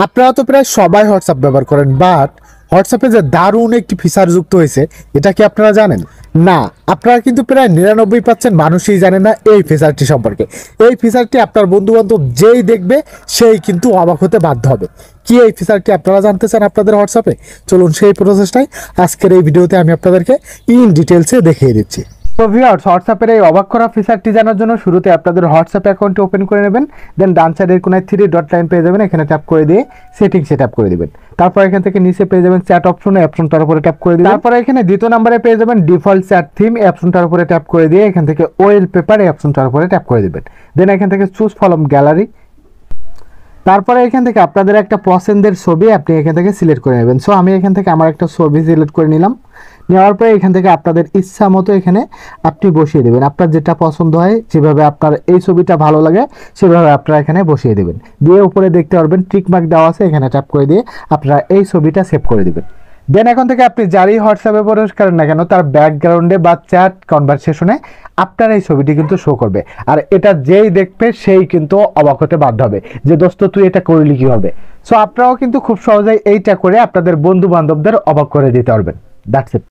আপনারা তো প্রায় সবাই হোয়াটসঅ্যাপ ব্যবহার করেন, বাট হোয়াটসঅ্যাপে যে দারুণ একটি ফিচার যুক্ত হয়েছে, এটা কি আপনারা জানেন? না, আপনারা কিন্তু প্রায় 99% মানুষই জানেন না এই ফিচারটি সম্পর্কে। এই ফিচারটি আপনার বন্ধু বান্ধব যেই দেখবে সেই কিন্তু অবাক হতে বাধ্য হবে। কি এই ফিচারটি আপনারা জানতে চান আপনাদের হোয়াটসঅ্যাপে? চলুন সেই প্রসেসটাই আজকের এই ভিডিওতে আমি আপনাদেরকে ইন ডিটেলসে দেখিয়ে দিচ্ছি। তো ভিউয়ার্স, হোয়াটসঅ্যাপের এই অবাক করা ফিচারটি জানার জন্য শুরুতে আপনাদের হোয়াটসঅ্যাপ অ্যাকাউন্টটি ওপেন করে নেবেন। দেন ডান সাইডের কোনায় 3 ডট লাইন পেয়ে যাবেন, এখানে ট্যাপ করে দিয়ে সেটিং সেট আপ করে দিবেন। তারপর এখান থেকে নিচে পেয়ে যাবেন চ্যাট অপশন, এই অপশনটার উপরে ট্যাপ করে দিবেন। তারপর এখানে দ্বিতীয় নম্বরে পেয়ে যাবেন ডিফল্ট চ্যাট থিম, এই অপশনটার উপরে ট্যাপ করে দিয়ে এখান থেকে ওয়েল পেপার, এই অপশনটার উপরে ট্যাপ করে দিবেন। দেন এখান থেকে চুজ ফ্রম গ্যালারি, তারপরে এখান থেকে আপনাদের একটা পছন্দের ছবি আপনি এখান থেকে সিলেক্ট করে নেবেন। সো আমি এখান থেকে আমার একটা ছবি সিলেক্ট করে নিলাম। নেওয়ার পরে এখান থেকে আপনাদের ইচ্ছা মতো এখানে আপনি বসিয়ে দেবেন। আপনার যেটা পছন্দ হয়, যেভাবে আপনার এই ছবিটা ভালো লাগে সেভাবে আপনারা এখানে বসিয়ে দেবেন। দিয়ে উপরে দেখতে পারবেন টিক মার্ক দেওয়া আছে, এখানে ট্যাপ করে দিয়ে আপনারা এই ছবিটা সেভ করে দিবেন। দেন এখন থেকে আপনি যারই হোয়াটসঅ্যাপে প্রবেশ করেন না কেন, তার ব্যাকগ্রাউন্ডে বা চ্যাট কনভারসেশনে আপনার এই ছবিটি কিন্তু শো করবে। আর এটা যেই দেখবে সেই কিন্তু অবাক হতে বাধ্য হবে যে দোস্ত তুই এটা করলি কিভাবে। সো আপনারাও কিন্তু খুব সহজেই এইটা করে আপনাদের বন্ধু বান্ধবদের অবাক করে দিতে পারবেন। That's it.